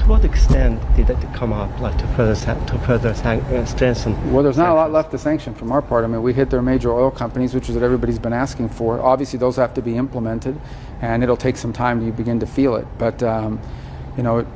what extent did it come up, like to further strengthen? Well, there's not a lot left to sanction from our part. I mean, we hit their major oil companies, which is what everybody's been asking for. Obviously, those have to be implemented, and it'll take some time to begin to feel it. But you know,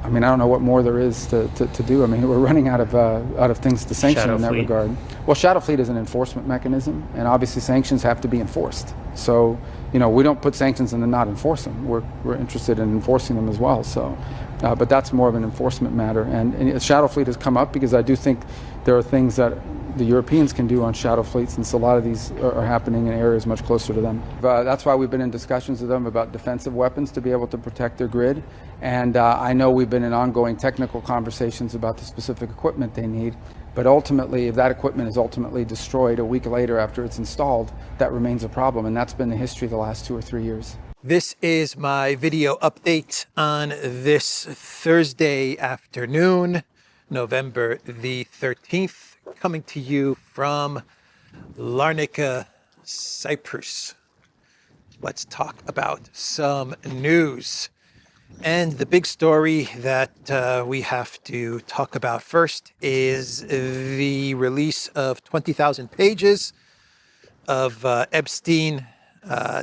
I mean, I don't know what more there is to do. I mean, we're running out of things to sanction in that regard. Well, Shadow Fleet is an enforcement mechanism, and obviously sanctions have to be enforced. So, you know, we don't put sanctions and then not enforce them. We're interested in enforcing them as well. So, but that's more of an enforcement matter. And Shadow Fleet has come up because I do think there are things that the Europeans can do on Shadow Fleet, since a lot of these are happening in areas much closer to them. That's why we've been in discussions with them about defensive weapons to be able to protect their grid. And I know we've been in ongoing technical conversations about the specific equipment they need. But ultimately, if that equipment is ultimately destroyed a week later after it's installed, that remains a problem. And that's been the history of the last 2 or 3 years. This is my video update on this Thursday afternoon, November the 13th. Coming to you from Larnaca, Cyprus. Let's talk about some news. And the big story that we have to talk about first is the release of 20,000 pages of Epstein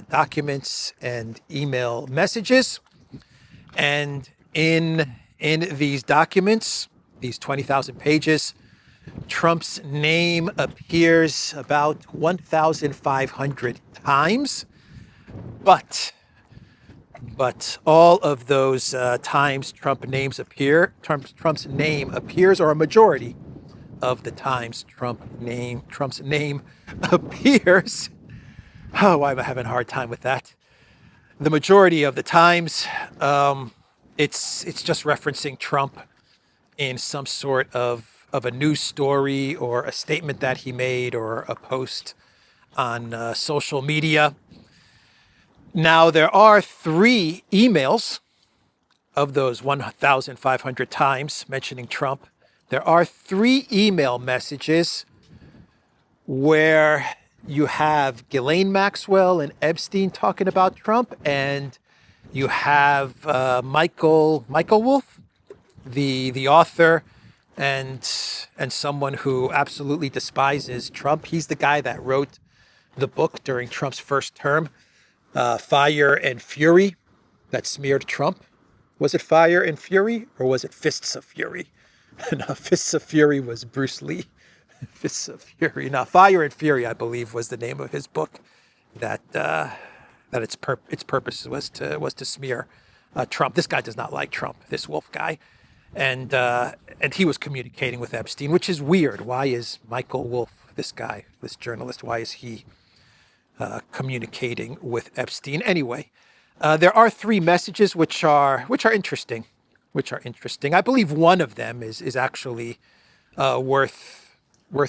documents and email messages. And in these documents, these 20,000 pages, Trump's name appears about 1,500 times, but all of those times Trump's name appears, or a majority of the times Trump's name appears. Oh, why am I having a hard time with that? The majority of the times, it's just referencing Trump in some sort of a news story or a statement that he made or a post on social media. Now, there are 3 emails of those 1,500 times mentioning Trump. There are 3 email messages where you have Ghislaine Maxwell and Epstein talking about Trump, and you have Michael Wolff, the author, and someone who absolutely despises Trump. He's the guy that wrote the book during Trump's first term, Fire and Fury, that smeared Trump. Was it Fire and Fury, or was it Fists of Fury? No, Fists of Fury was Bruce Lee. Fists of Fury. Now, Fire and Fury, I believe, was the name of his book. That its purpose was to smear Trump. This guy does not like Trump. This Wolff guy. And he was communicating with Epstein, which is weird. Why is Michael Wolff, this guy, this journalist, why is he communicating with Epstein? Anyway, there are 3 messages which are interesting. I believe one of them is actually worth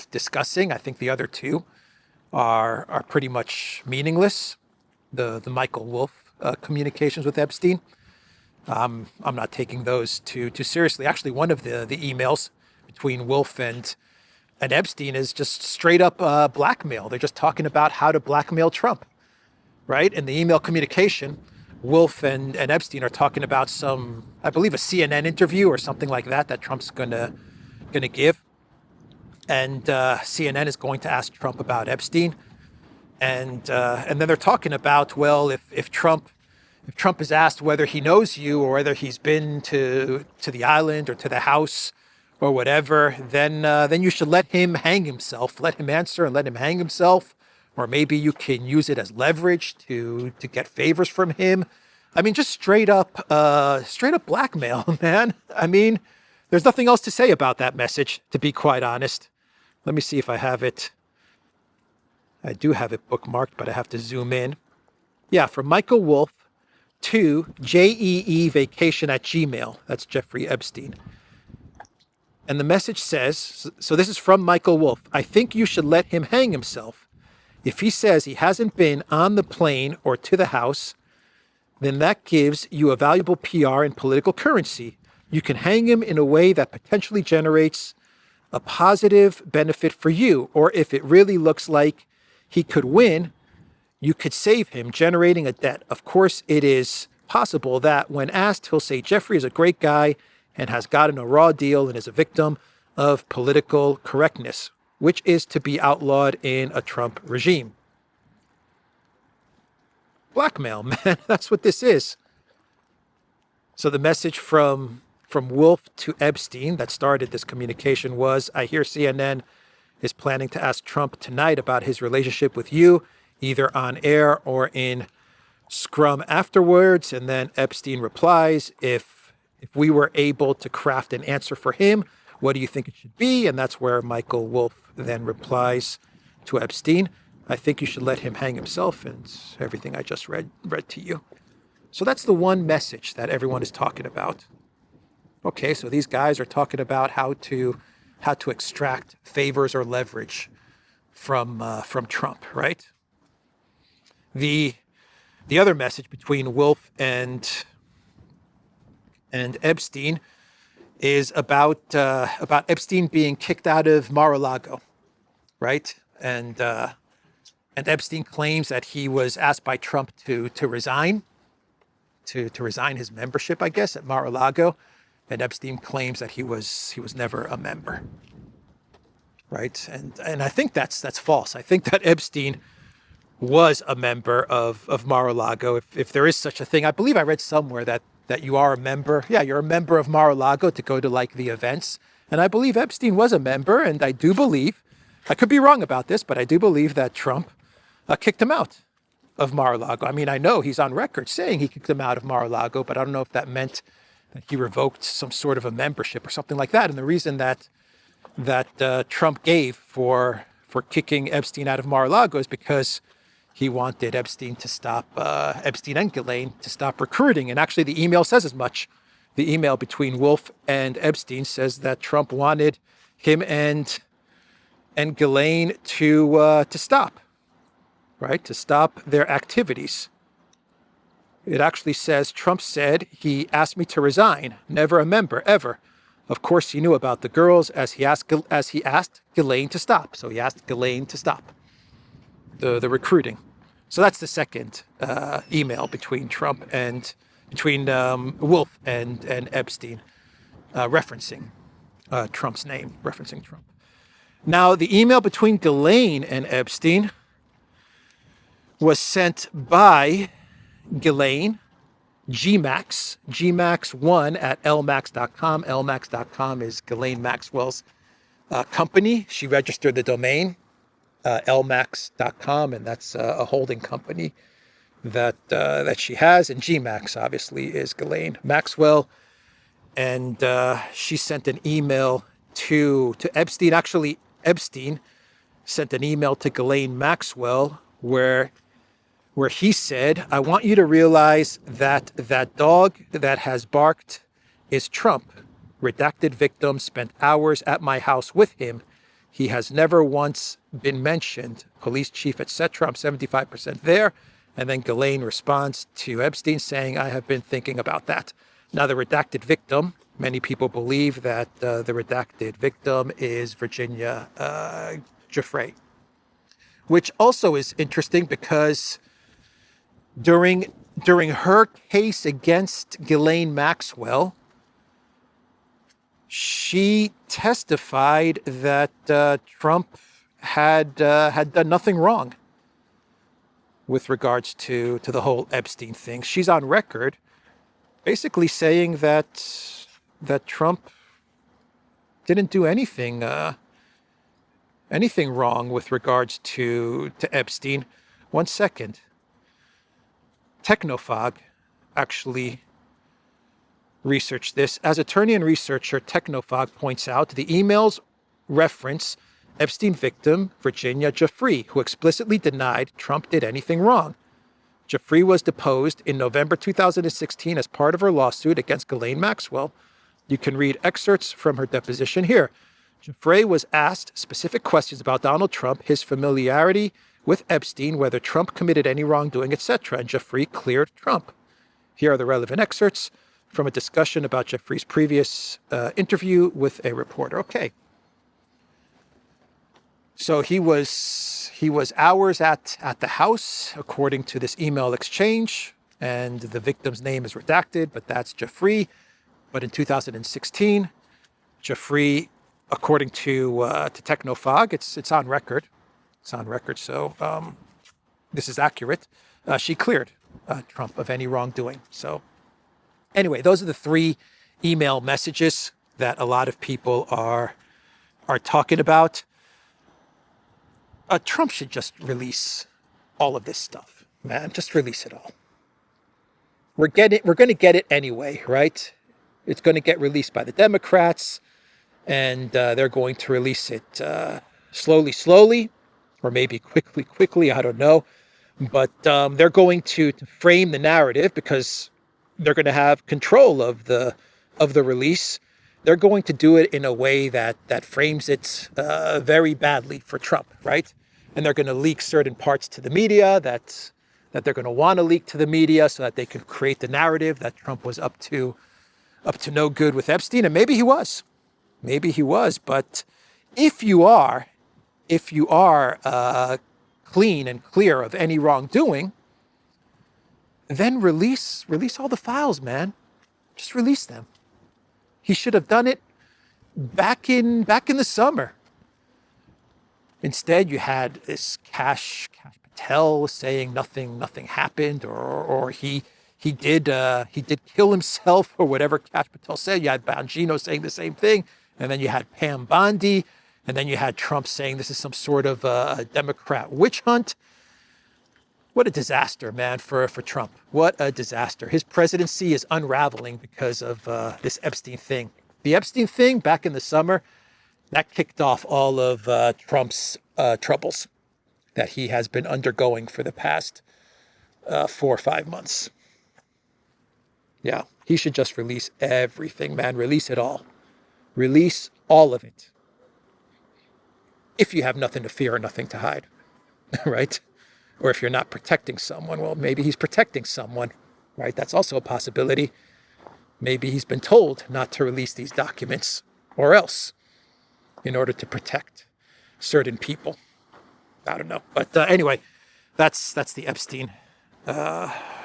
discussing. I think the other 2 are pretty much meaningless. The Michael Wolff communications with Epstein. I'm not taking those too seriously. Actually, one of the emails between Wolff and Epstein is just straight up blackmail. They're just talking about how to blackmail Trump, right? In the email communication, Wolff and Epstein are talking about some, I believe, a CNN interview or something like that Trump's gonna give, and CNN is going to ask Trump about Epstein, and then they're talking about, well, if Trump is asked whether he knows you or whether he's been to the island or to the house or whatever, then you should let him hang himself. Let him answer and let him hang himself. Or maybe you can use it as leverage to get favors from him. I mean, just straight up blackmail, man. I mean, there's nothing else to say about that message, to be quite honest. Let me see if I have it. I do have it bookmarked, but I have to zoom in. Yeah, from Michael Wolff to jeevacation@gmail. That's Jeffrey Epstein. And the message says, so this is from Michael Wolff. I think you should let him hang himself. If he says he hasn't been on the plane or to the house, then that gives you a valuable PR and political currency. You can hang him in a way that potentially generates a positive benefit for you. Or if it really looks like he could win, you could save him, generating a debt. Of course, it is possible that when asked, he'll say Jeffrey is a great guy and has gotten a raw deal and is a victim of political correctness, which is to be outlawed in a Trump regime. Blackmail, man, that's what this is. So the message from Wolff to Epstein that started this communication was, I hear CNN is planning to ask Trump tonight about his relationship with you, either on air or in scrum afterwards. And then Epstein replies, if we were able to craft an answer for him, what do you think it should be? And that's where Michael Wolff then replies to Epstein, I think you should let him hang himself, and everything I just read to you. So that's the one message that everyone is talking about. Okay, so these guys are talking about how to extract favors or leverage from Trump, right? The other message between Wolff and Epstein is about Epstein being kicked out of Mar-a-Lago, right? And Epstein claims that he was asked by Trump to resign, to resign his membership, I guess, at Mar-a-Lago. And Epstein claims that he was never a member, right? And I think that's false. I think that Epstein was a member of Mar-a-Lago, if there is such a thing. I believe I read somewhere that you are a member. Yeah, you're a member of Mar-a-Lago to go to like the events. And I believe Epstein was a member, and I do believe, I could be wrong about this, but I do believe that Trump kicked him out of Mar-a-Lago. I mean, I know he's on record saying he kicked him out of Mar-a-Lago, but I don't know if that meant that he revoked some sort of a membership or something like that. And the reason that Trump gave for kicking Epstein out of Mar-a-Lago is because he wanted Epstein to stop, Epstein and Ghislaine to stop recruiting. And actually the email says as much. The email between Wolff and Epstein says that Trump wanted him and Ghislaine to stop, right? To stop their activities. It actually says, Trump said he asked me to resign, never a member, ever. Of course, he knew about the girls as he asked Ghislaine to stop. So he asked Ghislaine to stop the recruiting. So that's the second email between Wolff and Epstein, referencing Trump's name, referencing Trump. Now, the email between Ghislaine and Epstein was sent by Ghislaine, Gmax1 at lmax.com. Lmax.com is Ghislaine Maxwell's company. She registered the domain, lmax.com, and that's a holding company that she has. And Gmax, obviously, is Ghislaine Maxwell. And she sent an email to Epstein. Actually, Epstein sent an email to Ghislaine Maxwell where he said, I want you to realize that dog that has barked is Trump. Redacted victim spent hours at my house with him. He has never once been mentioned. Police chief, etc. I'm 75% there. And then Ghislaine responds to Epstein saying, I have been thinking about that. Now, the redacted victim, many people believe that the redacted victim is Virginia Giuffre, which also is interesting because during her case against Ghislaine Maxwell, she testified that Trump had done nothing wrong with regards to the whole Epstein thing. She's on record basically saying that Trump didn't do anything wrong with regards to Epstein. 1 second. Technofog actually researched this. As attorney and researcher, Technofog points out the emails reference Epstein victim Virginia Giuffre, who explicitly denied Trump did anything wrong. Giuffre was deposed in November 2016 as part of her lawsuit against Ghislaine Maxwell. You can read excerpts from her deposition here. Giuffre was asked specific questions about Donald Trump, his familiarity with Epstein, whether Trump committed any wrongdoing, etc. And Giuffre cleared Trump. Here are the relevant excerpts from a discussion about Giuffre's previous interview with a reporter. Okay. So he was hours at the house, according to this email exchange, and the victim's name is redacted, but that's Jeffrey. But in 2016, Jeffrey, according to Technofog, it's on record. It's on record, so this is accurate. She cleared Trump of any wrongdoing. So anyway, those are the three email messages that a lot of people are talking about. Trump should just release all of this stuff, man. Just release it all. We're going to get it anyway, right? It's going to get released by the Democrats, and they're going to release it slowly, or maybe quickly. I don't know. But they're going to frame the narrative because they're going to have control of the release. They're going to do it in a way that frames it very badly for Trump, right? And they're going to leak certain parts to the media that they're going to want to leak to the media so that they can create the narrative that Trump was up to no good with Epstein. And maybe he was. But if you are clean and clear of any wrongdoing, then release all the files, man. Just release them. He should have done it back in the summer. Instead, you had this Cash Patel saying nothing happened, or he did kill himself, or whatever Cash Patel said. You had Bongino saying the same thing, and then you had Pam Bondi, and then you had Trump saying this is some sort of a Democrat witch hunt. What a disaster, man, for Trump. What a disaster. His presidency is unraveling because of this Epstein thing. The Epstein thing back in the summer, that kicked off all of Trump's troubles that he has been undergoing for the past 4 or 5 months. Yeah, he should just release everything, man. Release it all. Release all of it. If you have nothing to fear or nothing to hide, right? Or if you're not protecting someone, well, maybe he's protecting someone, right? That's also a possibility. Maybe he's been told not to release these documents or else in order to protect certain people. I don't know. But anyway, that's the Epstein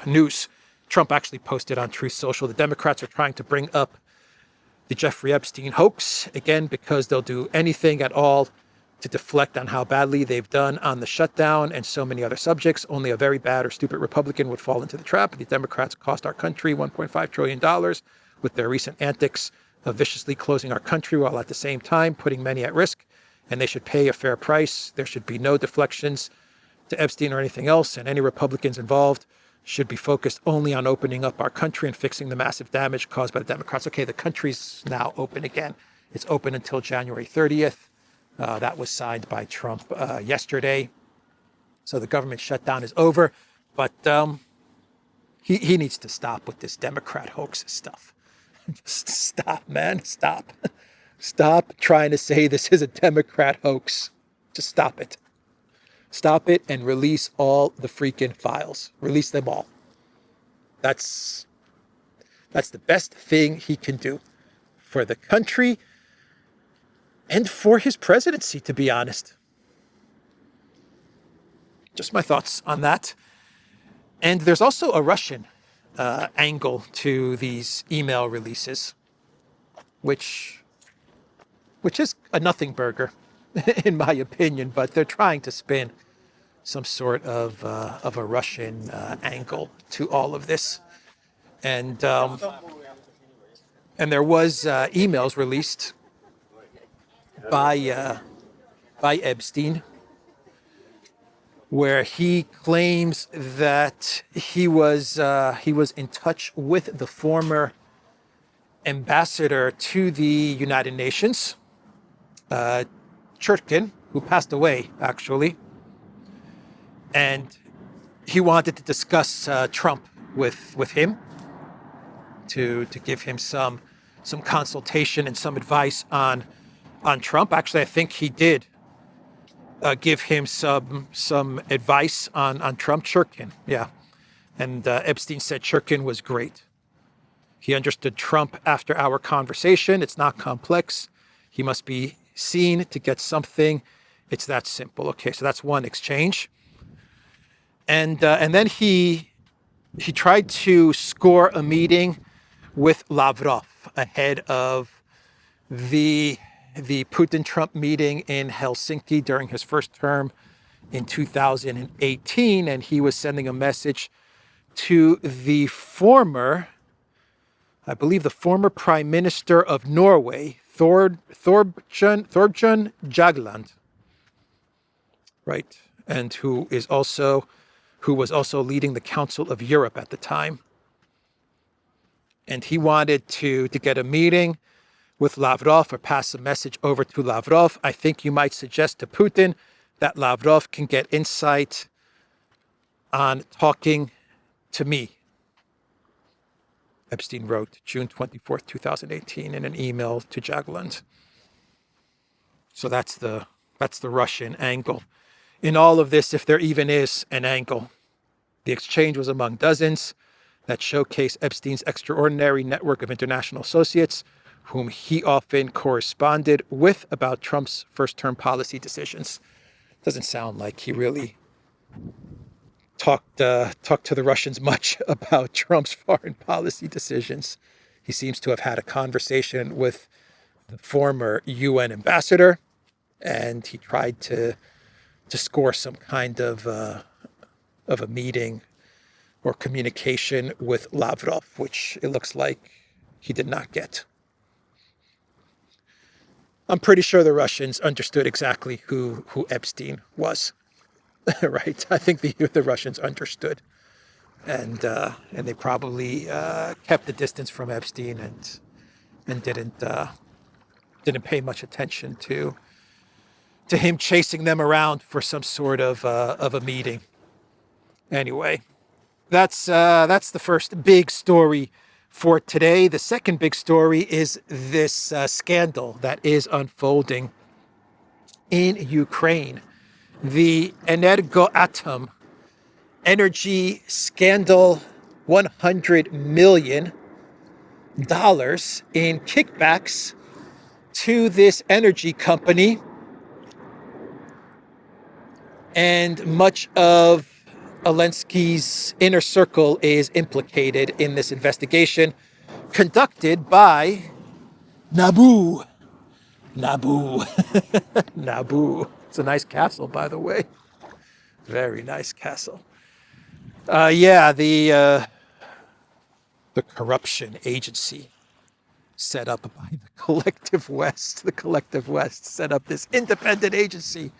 news. Trump actually posted on Truth Social, the Democrats are trying to bring up the Jeffrey Epstein hoax, again, because they'll do anything at all to deflect on how badly they've done on the shutdown and so many other subjects. Only a very bad or stupid Republican would fall into the trap. The Democrats cost our country $1.5 trillion with their recent antics of viciously closing our country while at the same time putting many at risk. And they should pay a fair price. There should be no deflections to Epstein or anything else. And any Republicans involved should be focused only on opening up our country and fixing the massive damage caused by the Democrats. Okay, the country's now open again. It's open until January 30th. That was signed by Trump yesterday. So the government shutdown is over. But he needs to stop with this Democrat hoax stuff. Just stop, man. Stop. Stop trying to say this is a Democrat hoax. Just stop it. Stop it and release all the freaking files. Release them all. That's the best thing he can do for the country and for his presidency, to be honest. Just my thoughts on that. And there's also a Russian angle to these email releases, which is a nothing burger, in my opinion, but they're trying to spin some sort of a Russian angle to all of this. And there was emails released by Epstein, where he claims that he was in touch with the former ambassador to the United Nations, Churkin, who passed away actually, and he wanted to discuss Trump with him to give him some consultation and some advice on Trump. Actually, I think he did give him some advice on Trump. Churkin, yeah. And Epstein said Churkin was great. He understood Trump after our conversation. It's not complex. He must be seen to get something. It's that simple. Okay, so that's one exchange. And then he he tried to score a meeting with Lavrov ahead of the Putin-Trump meeting in Helsinki during his first term in 2018, and he was sending a message to the former, I believe, the former Prime Minister of Norway, Thorbjørn Jagland, right, and who was also leading the Council of Europe at the time. And he wanted to get a meeting with Lavrov or pass a message over to Lavrov. I think you might suggest to Putin that Lavrov can get insight on talking to me, Epstein wrote June 24th, 2018 in an email to Jagland. So that's the Russian angle. In all of this, if there even is an angle, the exchange was among dozens that showcase Epstein's extraordinary network of international associates, whom he often corresponded with about Trump's first-term policy decisions. Doesn't sound like he really talked to the Russians much about Trump's foreign policy decisions. He seems to have had a conversation with the former UN ambassador, and he tried to score some kind of a meeting or communication with Lavrov, which it looks like he did not get. I'm pretty sure the Russians understood exactly who Epstein was, right? I think the Russians understood, and they probably kept the distance from Epstein and didn't pay much attention to him chasing them around for some sort of a meeting. Anyway, that's the first big story for today. The second big story is this scandal that is unfolding in Ukraine. The Energoatom energy scandal, $100 million in kickbacks to this energy company. And much of Zelensky's inner circle is implicated in this investigation conducted by Nabu. Nabu. It's a nice castle, by the way. Very nice castle. The corruption agency set up by the Collective West. The Collective West set up this independent agency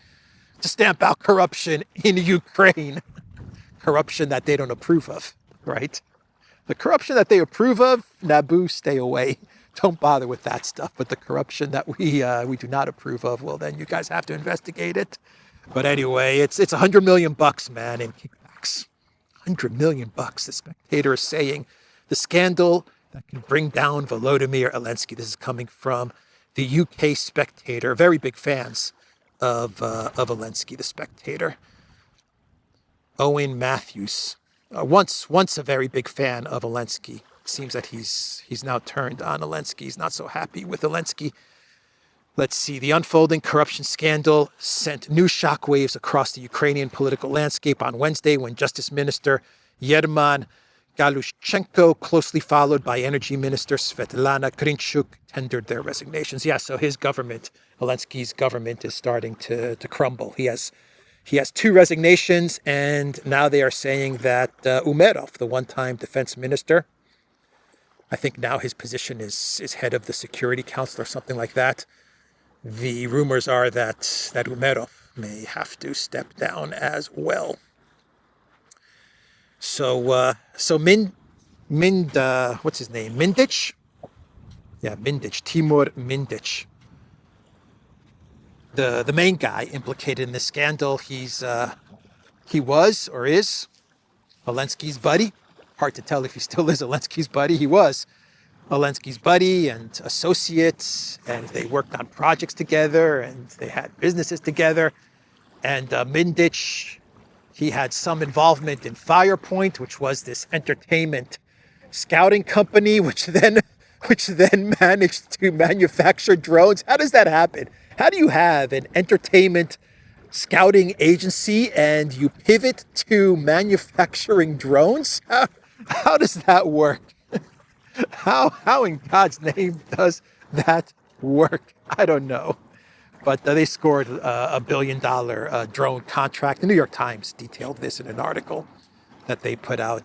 to stamp out corruption in Ukraine. Corruption that they don't approve of, right? The corruption that they approve of, Nabu, stay away. Don't bother with that stuff. But the corruption that we do not approve of, well, then you guys have to investigate it. But anyway, it's $100 million, man, in kickbacks. $100 million. The Spectator is saying the scandal that can bring down Volodymyr Zelensky. This is coming from the UK Spectator. Very big fans of Zelensky, the Spectator. Owen Matthews, once a very big fan of Zelensky. It seems that he's now turned on Zelensky. He's not so happy with Zelensky. Let's see. The unfolding corruption scandal sent new shockwaves across the Ukrainian political landscape on Wednesday when Justice Minister Yerman Galushchenko, closely followed by Energy Minister Svetlana Grinchuk, tendered their resignations. Yeah, so his government, Zelensky's government, is starting to crumble. He has two resignations, and now they are saying that Umerov, the one-time defense minister, I think now his position is head of the Security Council or something like that. The rumors are that Umerov may have to step down as well. So what's his name? Mindich? Yeah, Mindich, Timur Mindich. The main guy implicated in this scandal, he was or is Zelensky's buddy. Hard to tell if he still is Zelensky's buddy. He was Zelensky's buddy and associate, and they worked on projects together, and they had businesses together. And Mindich, he had some involvement in Firepoint, which was this entertainment scouting company, which then managed to manufacture drones. How does that happen? How do you have an entertainment scouting agency and you pivot to manufacturing drones? How does that work? How in God's name does that work? I don't know. But they scored a $1 billion drone contract. The New York Times detailed this in an article that they put out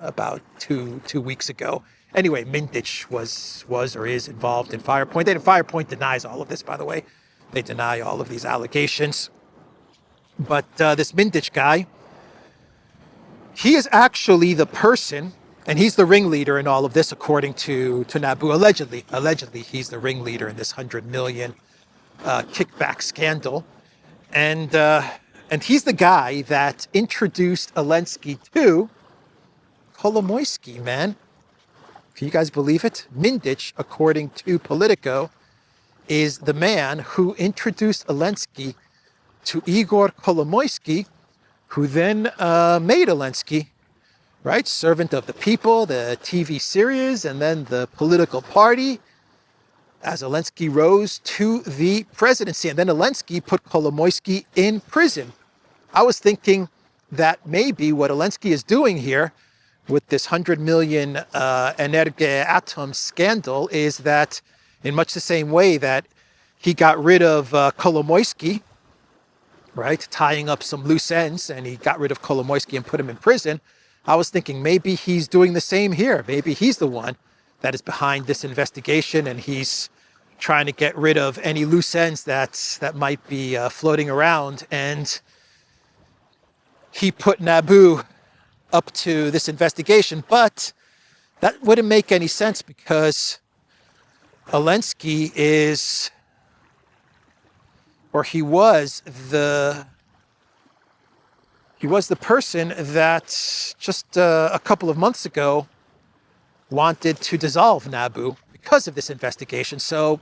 about two weeks ago. Anyway, Mindich was or is involved in Firepoint. Firepoint denies all of this, by the way. They deny all of these allegations. But this Mindich guy, he is actually the person, and he's the ringleader in all of this, according to Nabu. Allegedly, he's the ringleader in this $100 million kickback scandal. And he's the guy that introduced Zelensky to Kolomoisky, man. Can you guys believe it? Mindich, according to Politico, is the man who introduced Zelensky to Igor Kolomoisky, who then made Zelensky, right? Servant of the People, the TV series, and then the political party, as Zelensky rose to the presidency. And then Zelensky put Kolomoisky in prison. I was thinking that maybe what Zelensky is doing here with this $100 million Energeatom scandal is that, in much the same way that he got rid of Kolomoisky, right, tying up some loose ends, and he got rid of Kolomoisky and put him in prison, I was thinking maybe he's doing the same here. Maybe he's the one that is behind this investigation, and he's trying to get rid of any loose ends that might be floating around. And he put Nabu up to this investigation, but that wouldn't make any sense because Zelensky is, or he was the person that just a couple of months ago wanted to dissolve Nabu because of this investigation. So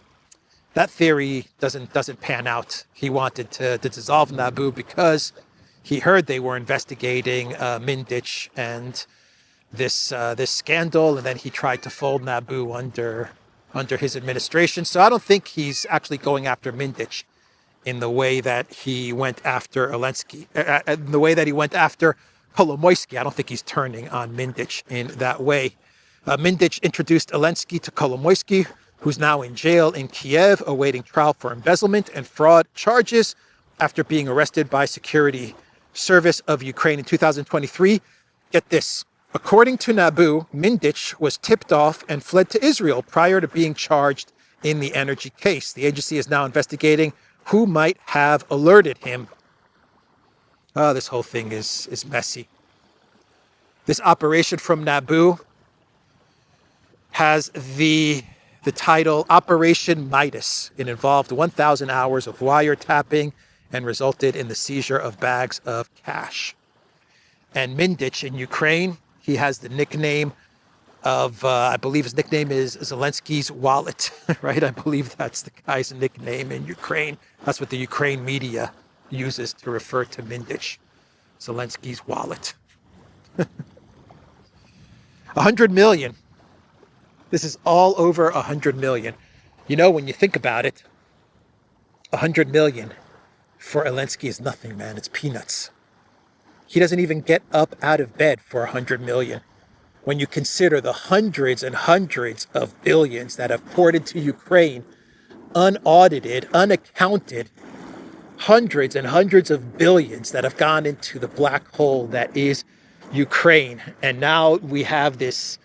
that theory doesn't pan out. He wanted to dissolve Nabu because he heard they were investigating Mindich and this scandal, and then he tried to fold Nabu under his administration. So I don't think he's actually going after Mindich in the way that he went after Zelensky, in the way that he went after Kolomoisky. I don't think he's turning on Mindich in that way. Mindich introduced Zelensky to Kolomoisky, who's now in jail in Kiev, awaiting trial for embezzlement and fraud charges after being arrested by Security Service of Ukraine in 2023. Get this. According to Nabu, Mindich was tipped off and fled to Israel prior to being charged in the energy case. The agency is now investigating who might have alerted him. Oh, this whole thing is messy. This operation from Nabu has the title Operation Midas. It involved 1,000 hours of wiretapping and resulted in the seizure of bags of cash. And Mindich in Ukraine, he has the nickname of, I believe his nickname is Zelensky's wallet, right? I believe that's the guy's nickname in Ukraine. That's what the Ukraine media uses to refer to Mindich, Zelensky's wallet. 100 million. This is all over 100 million. You know, when you think about it, 100 million for Zelensky is nothing, man. It's peanuts. He doesn't even get up out of bed for 100 million. When you consider the hundreds and hundreds of billions that have poured into Ukraine, unaudited, unaccounted, hundreds and hundreds of billions that have gone into the black hole that is Ukraine. And now we have this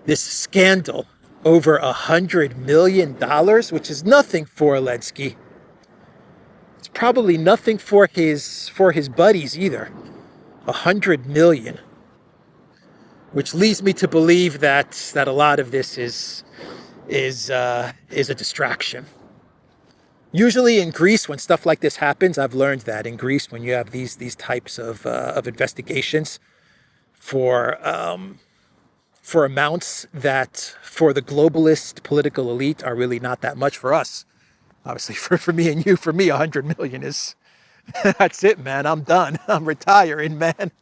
scandal over $100 million, which is nothing for Zelensky. It's probably nothing for his buddies either. 100 million. Which leads me to believe that a lot of this is a distraction. Usually in Greece, when stuff like this happens, I've learned that in Greece, when you have these types of investigations for amounts that for the globalist political elite are really not that much for us. Obviously, for me and you, for me, 100 million is that's it, man. I'm done. I'm retiring, man.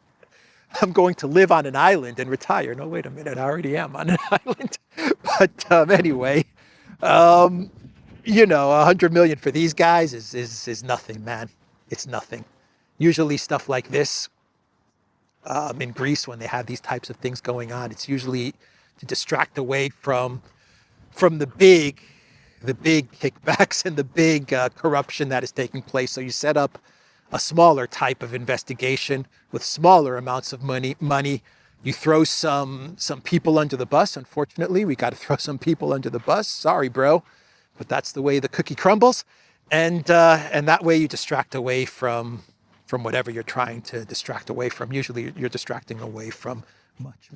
I'm going to live on an island and retire. No, wait a minute. I already am on an island. But anyway, 100 million for these guys is nothing, man. It's nothing. Usually stuff like this, in Greece when they have these types of things going on. It's usually to distract away from the big kickbacks and the big corruption that is taking place. So you set up a smaller type of investigation with smaller amounts of money. You throw some people under the bus. Unfortunately, we got to throw some people under the bus. Sorry, bro, but that's the way the cookie crumbles. And that way you distract away from whatever you're trying to distract away from. Usually you're distracting away from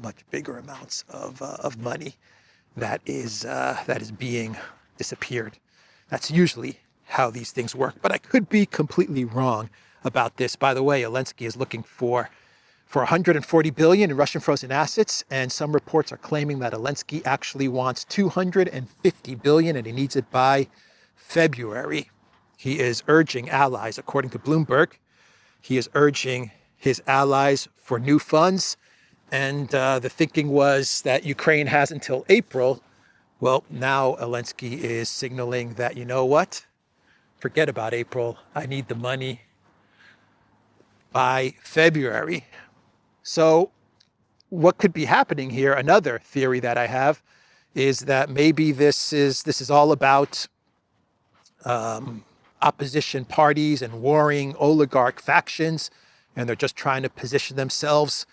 much bigger amounts of money that is being disappeared. That's usually how these things work. But I could be completely wrong about this. By the way, Zelensky is looking for 140 billion in Russian frozen assets, and some reports are claiming that Zelensky actually wants 250 billion and he needs it by February. He is urging allies, according to Bloomberg, he is urging his allies for new funds. And the thinking was that Ukraine has until April. Well, now Zelensky is signaling that, you know what? Forget about April. I need the money by February. So what could be happening here, another theory that I have, is that maybe this is all about opposition parties and warring oligarch factions, and they're just trying to position themselves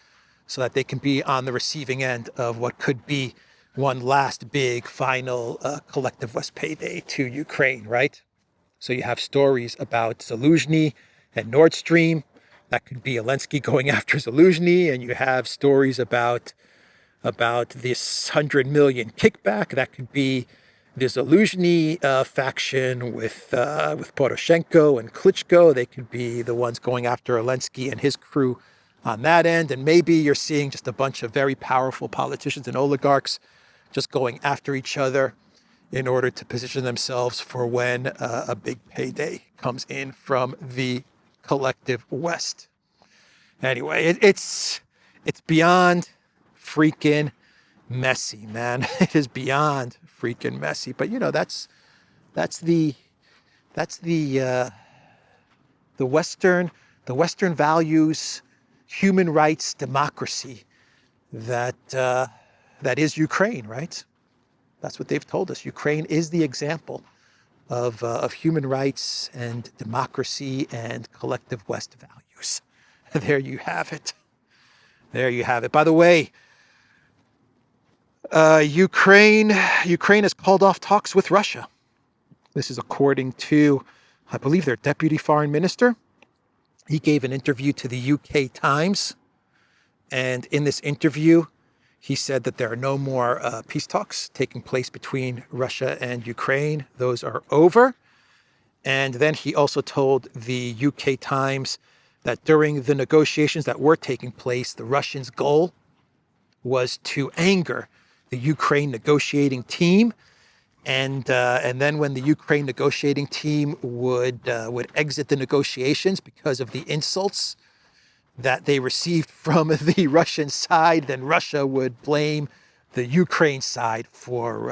so that they can be on the receiving end of what could be one last big final collective West payday to Ukraine, right? So you have stories about Zelensky and Nord Stream. That could be Zelensky going after Zelensky, and you have stories about this 100 million kickback. That could be the Zelensky faction with Poroshenko and Klitschko. They could be the ones going after Zelensky and his crew on that end. And maybe you're seeing just a bunch of very powerful politicians and oligarchs just going after each other in order to position themselves for when a big payday comes in from the collective West. Anyway, it's beyond freaking messy, man. It is beyond freaking messy. But you know, that's the Western values, human rights, democracy that is Ukraine, right? That's what they've told us. Ukraine is the example of human rights and democracy and collective West values. There you have it. There you have it. By the way, Ukraine has called off talks with Russia. This is according to, I believe, their deputy foreign minister. He gave an interview to the UK Times. And in this interview, he said that there are no more peace talks taking place between Russia and Ukraine. Those are over. And then he also told the UK Times that during the negotiations that were taking place, the Russians' goal was to anger the Ukraine negotiating team. And then when the Ukraine negotiating team would exit the negotiations because of the insults that they received from the Russian side, then Russia would blame the Ukraine side for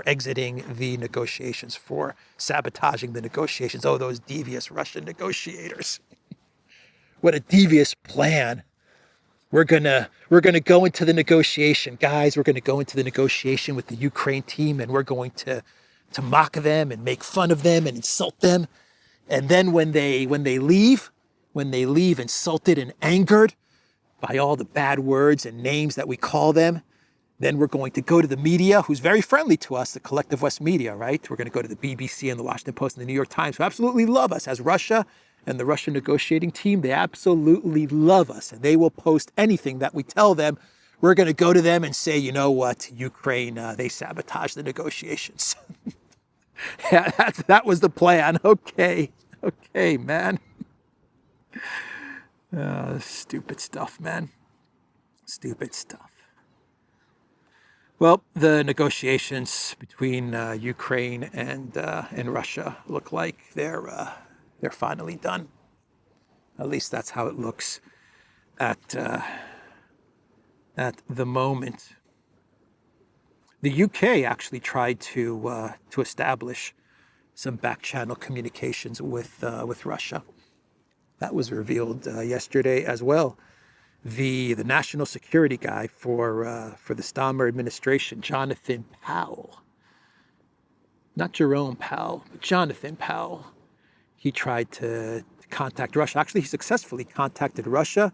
exiting the negotiations, for sabotaging the negotiations. Oh, those devious Russian negotiators. What a devious plan. We're gonna go into the negotiation, guys. We're gonna go into the negotiation with the Ukraine team, and we're going to mock them and make fun of them and insult them. And then when they leave insulted and angered by all the bad words and names that we call them, then we're going to go to the media, who's very friendly to us, the collective West media, right? We're going to go to the BBC and the Washington Post and the New York Times, who absolutely love us as Russia and the Russian negotiating team. They absolutely love us, and they will post anything that we tell them. We're going to go to them and say, you know what, Ukraine, they sabotaged the negotiations. Yeah, that was the plan. Okay, man. Stupid stuff, man. Stupid stuff. Well, the negotiations between Ukraine and Russia look like they're finally done. At least that's how it looks at the moment. The UK actually tried to establish some back-channel communications with Russia. That was revealed yesterday as well. the national security guy for the Starmer administration, Jonathan Powell, not Jerome Powell, but Jonathan Powell. He tried to contact Russia. Actually, he successfully contacted Russia,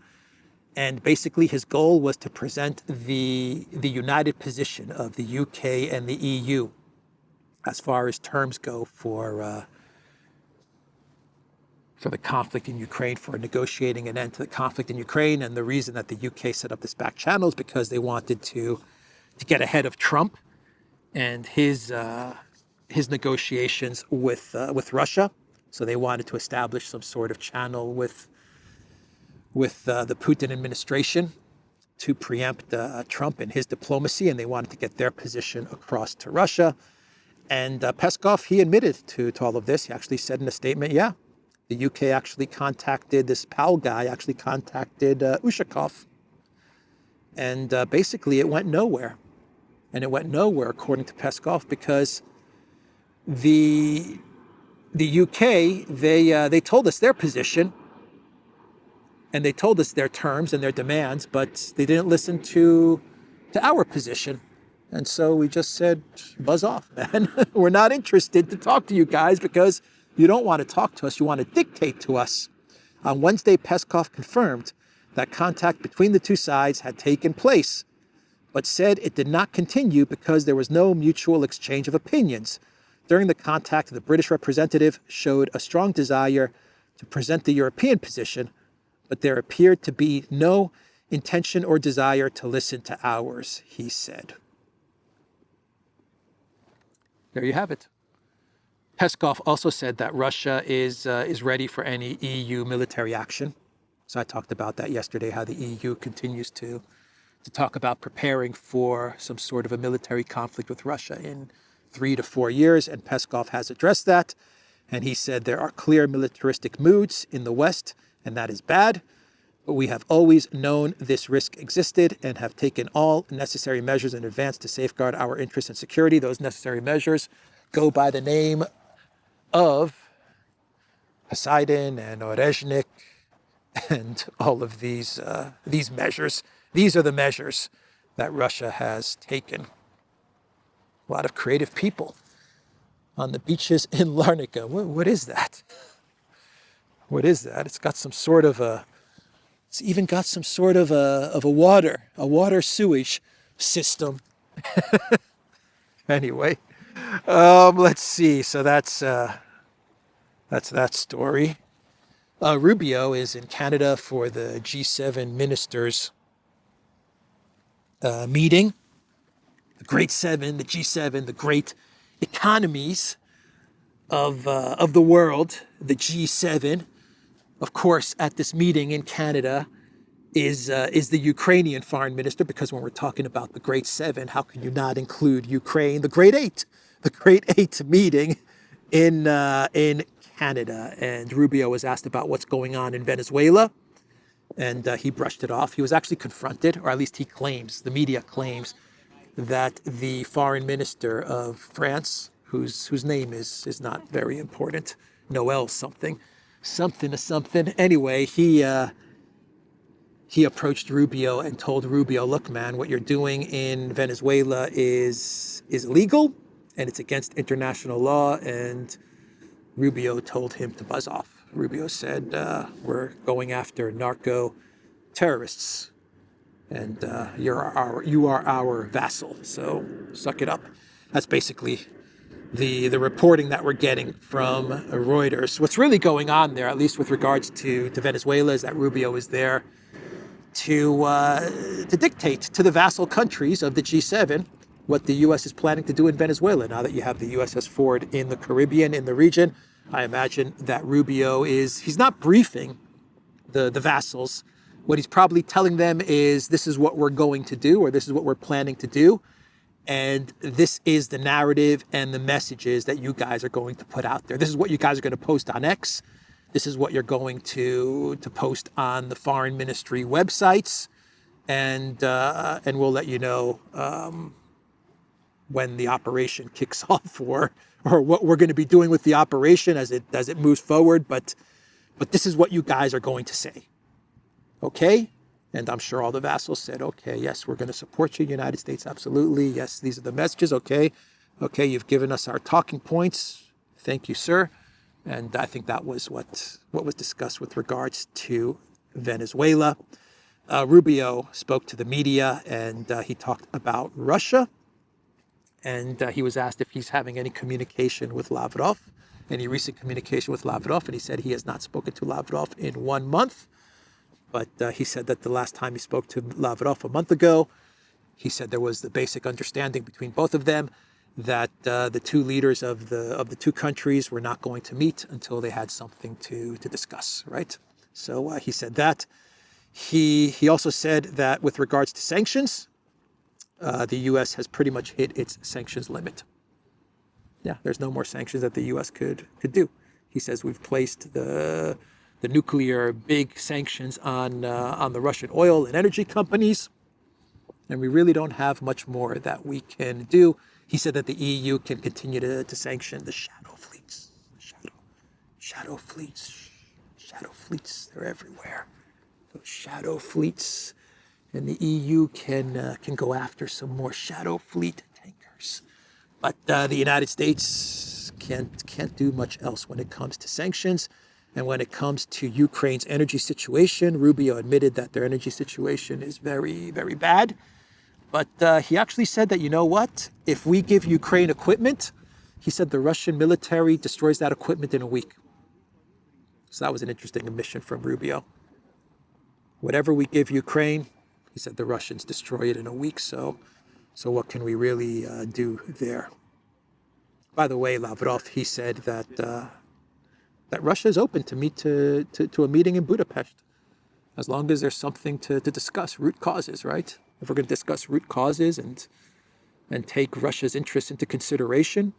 and basically his goal was to present the united position of the UK and the EU as far as terms go for the conflict in Ukraine, for negotiating an end to the conflict in Ukraine. And the reason that the UK set up this back channel is because they wanted to get ahead of Trump and his negotiations with Russia. So they wanted to establish some sort of channel with the Putin administration to preempt Trump and his diplomacy, and they wanted to get their position across to Russia. And Peskov, he admitted to all of this. He actually said in a statement, yeah, the UK actually contacted, this Powell guy actually contacted Ushakov. And basically it went nowhere. And it went nowhere, according to Peskov, because the UK, they told us their position, and they told us their terms and their demands, but they didn't listen to our position. And so we just said, buzz off, man. We're not interested to talk to you guys because you don't want to talk to us. You want to dictate to us. On Wednesday, Peskov confirmed that contact between the two sides had taken place, but said it did not continue because there was no mutual exchange of opinions. During the contact, the British representative showed a strong desire to present the European position, but there appeared to be no intention or desire to listen to ours, he said. There you have it. Peskov also said that Russia is ready for any EU military action. So I talked about that yesterday, how the EU continues to talk about preparing for some sort of a military conflict with Russia in 3 to 4 years, and Peskov has addressed that. And he said there are clear militaristic moods in the West, and that is bad. But we have always known this risk existed and have taken all necessary measures in advance to safeguard our interests and security. Those necessary measures go by the name of Poseidon and Orezhnik and all of these measures. These are the measures that Russia has taken. A lot of creative people on the beaches in Larnaca. What is that? What is that? It's got some sort of a... It's even got some sort of a water sewage system. Anyway, let's see. So that's that story. Rubio is in Canada for the G7 ministers meeting. The Great Seven, the G7, the great economies of the world, the G7. Of course, at this meeting in Canada is the Ukrainian foreign minister, because when we're talking about the Great Seven, how can you not include Ukraine? The Great Eight meeting in Canada. And Rubio was asked about what's going on in Venezuela, and he brushed it off. He was actually confronted, or at least he claims, the media claims, that the foreign minister of France, whose name is not very important, Noel something. Anyway, he approached Rubio and told Rubio, look, man, what you're doing in Venezuela is illegal and it's against international law. And Rubio told him to buzz off. Rubio said, we're going after narco terrorists, and you are our vassal. So suck it up. That's basically the reporting that we're getting from Reuters. What's really going on there, at least with regards to Venezuela, is that Rubio is there to dictate to the vassal countries of the G7 what the U.S. is planning to do in Venezuela. Now that you have the USS Ford in the Caribbean, in the region, I imagine that Rubio he's not briefing the vassals. What he's probably telling them is, this is what we're going to do, or this is what we're planning to do. And this is the narrative and the messages that you guys are going to put out there. This is what you guys are going to post on X. This is what you're going to post on the foreign ministry websites. And we'll let you know when the operation kicks off, or what we're going to be doing with the operation as it moves forward. But this is what you guys are going to say. Okay? And I'm sure all the vassals said, okay, yes, we're going to support you, United States, absolutely. Yes, these are the messages, okay. Okay, you've given us our talking points. Thank you, sir. And I think that was what was discussed with regards to Venezuela. Rubio spoke to the media, and he talked about Russia. And he was asked if he's having any communication with Lavrov, any recent communication with Lavrov, and he said he has not spoken to Lavrov in 1 month. But he said that the last time he spoke to Lavrov a month ago, he said there was the basic understanding between both of them that the two leaders of the two countries were not going to meet until they had something to discuss, right? So he said that. He also said that with regards to sanctions, the U.S. has pretty much hit its sanctions limit. Yeah, there's no more sanctions that the U.S. could do. He says we've placed the nuclear big sanctions on the Russian oil and energy companies, and we really don't have much more that we can do. He said that the EU can continue to sanction the shadow fleets. Shadow fleets, they're everywhere. Those shadow fleets. And the EU can go after some more shadow fleet tankers. But the United States can't do much else when it comes to sanctions. And when it comes to Ukraine's energy situation, Rubio admitted that their energy situation is very, very bad. But he actually said that, you know what? If we give Ukraine equipment, he said the Russian military destroys that equipment in a week. So that was an interesting admission from Rubio. Whatever we give Ukraine, he said the Russians destroy it in a week. So what can we really do there? By the way, Lavrov, he said that Russia is open to meet to a meeting in Budapest, as long as there's something to discuss, root causes, right? If we're going to discuss root causes and take Russia's interests into consideration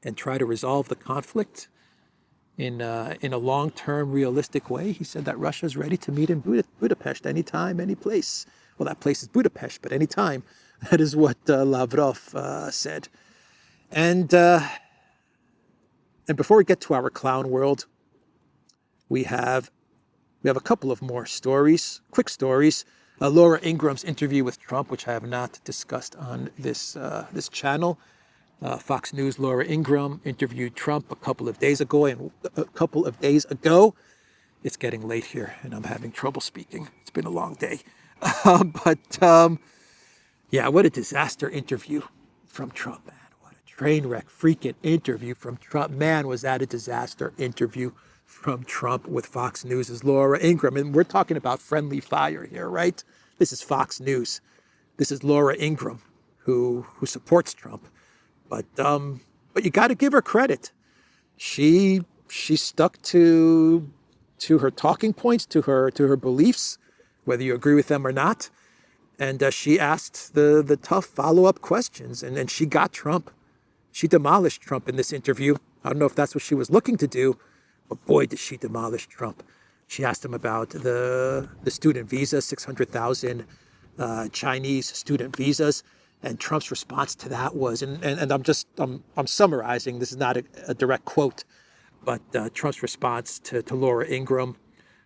and try to resolve the conflict in a long-term, realistic way, he said that Russia's ready to meet in Budapest anytime, any place. Well, that place is Budapest, but anytime. That is what Lavrov said. And before we get to our clown world, we have a couple of more stories, quick stories. Laura Ingram's interview with Trump, which I have not discussed on this channel. Fox News' Laura Ingram interviewed Trump a couple of days ago, it's getting late here, and I'm having trouble speaking. It's been a long day, yeah, what a disaster interview from Trump, man! What a train wreck, freaking interview from Trump, man! Was that a disaster interview from Trump with Fox News' Laura Ingram? And we're talking about friendly fire here, right? This is Fox News. This is Laura Ingram, who supports Trump. But you got to give her credit. She stuck to her talking points, to her beliefs, whether you agree with them or not. And she asked the tough follow-up questions, and she got Trump. She demolished Trump in this interview. I don't know if that's what she was looking to do, but boy, did she demolish Trump. She asked him about the student visa, 600,000 Chinese student visas. And Trump's response to that was, and I'm summarizing, this is not a direct quote, but Trump's response to Laura Ingram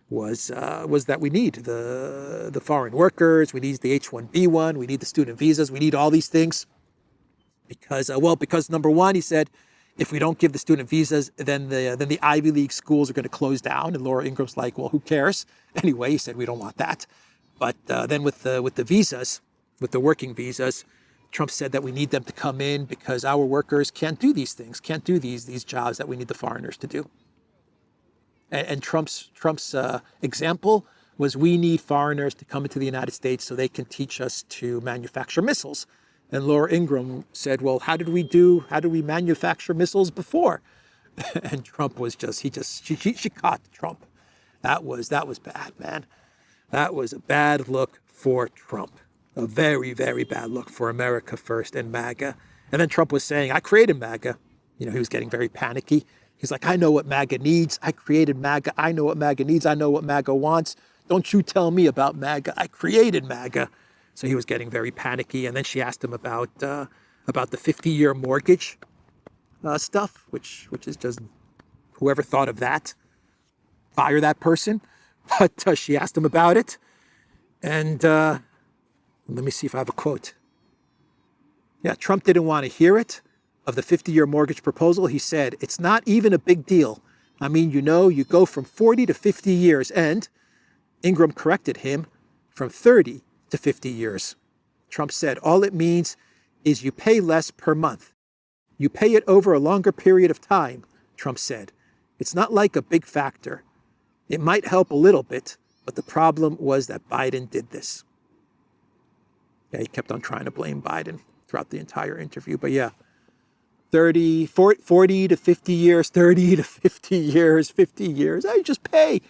was that we need the foreign workers, we need the H-1B1, we need the student visas, we need all these things. Because number one, he said, if we don't give the student visas, then the Ivy League schools are going to close down. And Laura Ingram's like, well, who cares? Anyway, he said, we don't want that. But then with the visas, with the working visas, Trump said that we need them to come in because our workers can't do these things, can't do these jobs that we need the foreigners to do. And Trump's example was we need foreigners to come into the United States so they can teach us to manufacture missiles. And Laura Ingram said, well, how did we manufacture missiles before? And Trump was she caught Trump. That was bad, man. That was a bad look for Trump. A very, very bad look for America First and MAGA. And then Trump was saying, I created MAGA. He was getting very panicky. He's like, I know what MAGA needs. I created MAGA. I know what MAGA needs. I know what MAGA wants. Don't you tell me about MAGA. I created MAGA. So he was getting very panicky. And then she asked him about the 50-year mortgage stuff, which is just, whoever thought of that, fire that person. But she asked him about it. And let me see if I have a quote. Yeah, Trump didn't want to hear it. Of the 50-year mortgage proposal, he said, it's not even a big deal. I mean, you go from 40 to 50 years, and Ingram corrected him, from 30 to 50 years. Trump said, all it means is you pay less per month. You pay it over a longer period of time, Trump said. It's not like a big factor. It might help a little bit, but the problem was that Biden did this. Yeah, he kept on trying to blame Biden throughout the entire interview. But yeah, 40 to 50 years, 30 to 50 years, 50 years. Hey, just pay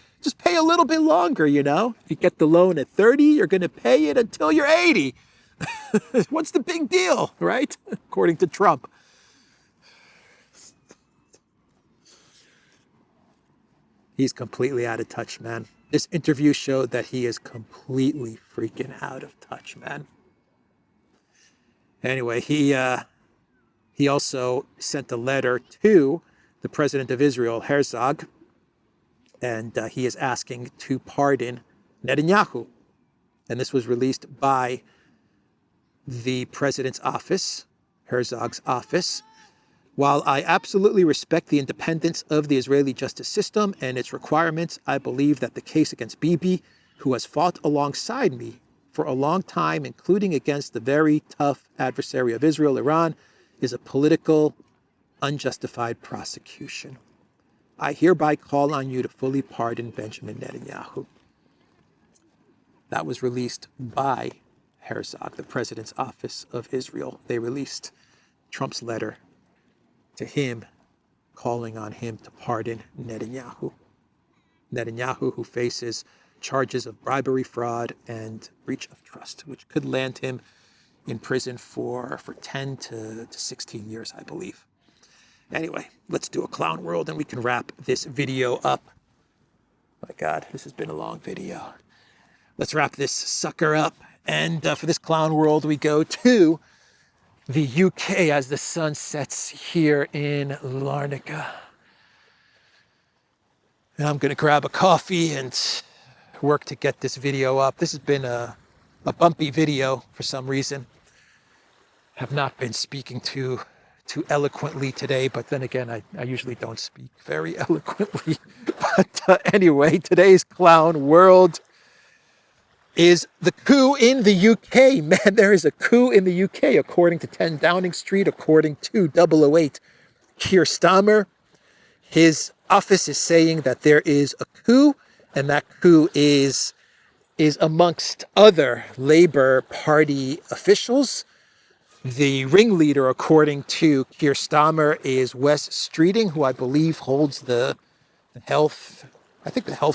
a little bit longer, you know? If you get the loan at 30, you're going to pay it until you're 80. What's the big deal, right? According to Trump. He's completely out of touch, man. This interview showed that he is completely freaking out of touch, man. Anyway, he also sent a letter to the president of Israel, Herzog, and he is asking to pardon Netanyahu. And this was released by the president's office, Herzog's office. While I absolutely respect the independence of the Israeli justice system and its requirements, I believe that the case against Bibi, who has fought alongside me for a long time, including against the very tough adversary of Israel, Iran, is a political, unjustified prosecution. I hereby call on you to fully pardon Benjamin Netanyahu. That was released by Herzog, the president's office of Israel. They released Trump's letter to him, calling on him to pardon Netanyahu. Netanyahu, who faces charges of bribery, fraud, and breach of trust, which could land him in prison for 10 to 16 years, I believe. Anyway, let's do a clown world and we can wrap this video up. My God, this has been a long video. Let's wrap this sucker up. And for this clown world, we go to the UK as the sun sets here in Larnaca. And I'm going to grab a coffee and work to get this video up. This has been a bumpy video for some reason. Have not been speaking too eloquently today, but then again, I usually don't speak very eloquently. But anyway, today's clown world is the coup in the UK. Man, there is a coup in the UK, according to 10 Downing Street, according to 008 Keir Starmer. His office is saying that there is a coup, and that coup is amongst other Labour Party officials. The ringleader, according to Keir Starmer, is Wes Streeting, who I believe holds the health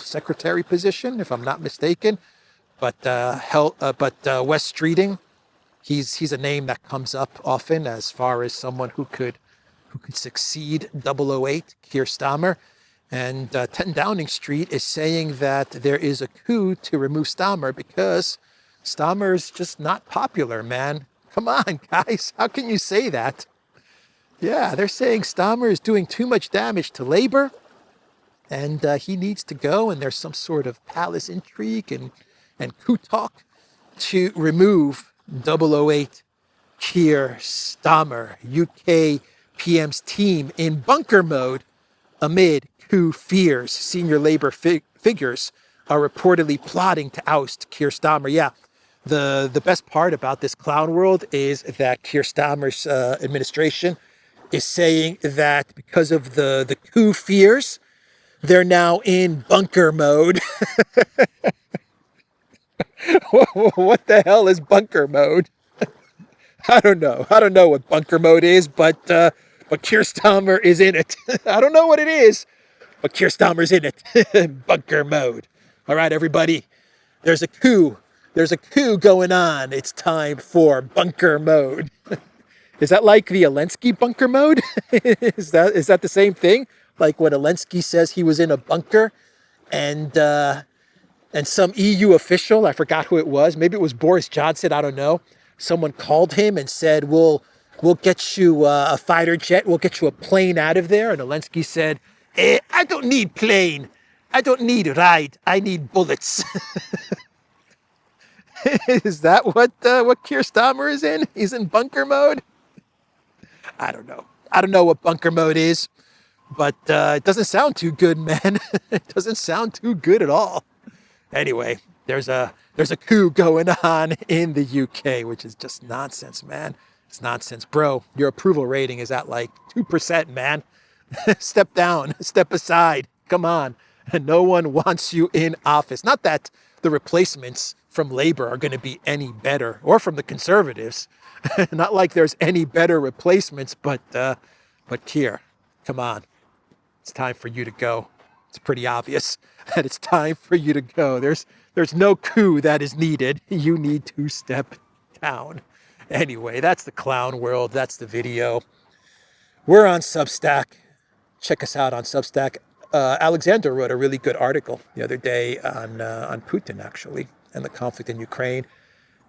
secretary position, if I'm not mistaken. But Wes Streeting, he's a name that comes up often as far as someone who could succeed 008 Keir Starmer. And 10 Downing Street is saying that there is a coup to remove Starmer because Starmer's just not popular, man. Come on, guys. How can you say that? Yeah, they're saying Starmer is doing too much damage to Labour and he needs to go, and there's some sort of palace intrigue and coup talk to remove 008 Keir Starmer. UK PM's team in bunker mode amid coup fears. Senior Labour figures are reportedly plotting to oust Keir Starmer. Yeah, the best part about this clown world is that Keir Starmer's administration is saying that because of the coup fears, they're now in bunker mode. What the hell is bunker mode? I don't know. I don't know what bunker mode is, but Keir Starmer is in it. I don't know what it is, but Keir Starmer's in it. Bunker mode. All right, everybody. There's a coup. There's a coup going on. It's time for bunker mode. Is that like the Zelensky bunker mode? Is that the same thing? Like when Zelensky says he was in a bunker and some EU official, I forgot who it was, maybe it was Boris Johnson, I don't know. Someone called him and said, we'll get you a fighter jet, we'll get you a plane out of there. And Zelensky said, I don't need plane. I don't need ride. I need bullets. Is that what Keir Starmer is in? He's in bunker mode? I don't know. I don't know what bunker mode is, but it doesn't sound too good, man. It doesn't sound too good at all. Anyway, there's a coup going on in the UK, which is just nonsense, man. It's nonsense. Bro, your approval rating is at like 2%, man. Step down, step aside. Come on. No one wants you in office. Not that the replacements from Labour are going to be any better, or from the Conservatives. Not like there's any better replacements, but Keir, come on. It's time for you to go. It's pretty obvious that it's time for you to go. There's no coup that is needed. You need to step down. Anyway, that's the clown world. That's the video. We're on Substack. Check us out on Substack. Alexander wrote a really good article the other day on Putin, actually, and the conflict in Ukraine.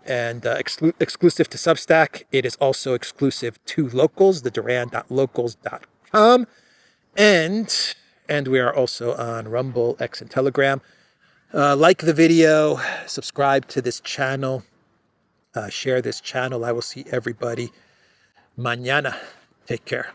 And exclusive to Substack, it is also exclusive to Locals, the Duran.locals.com. And we are also on Rumble, X, and Telegram. Like the video, subscribe to this channel, share this channel. I will see everybody mañana. Take care.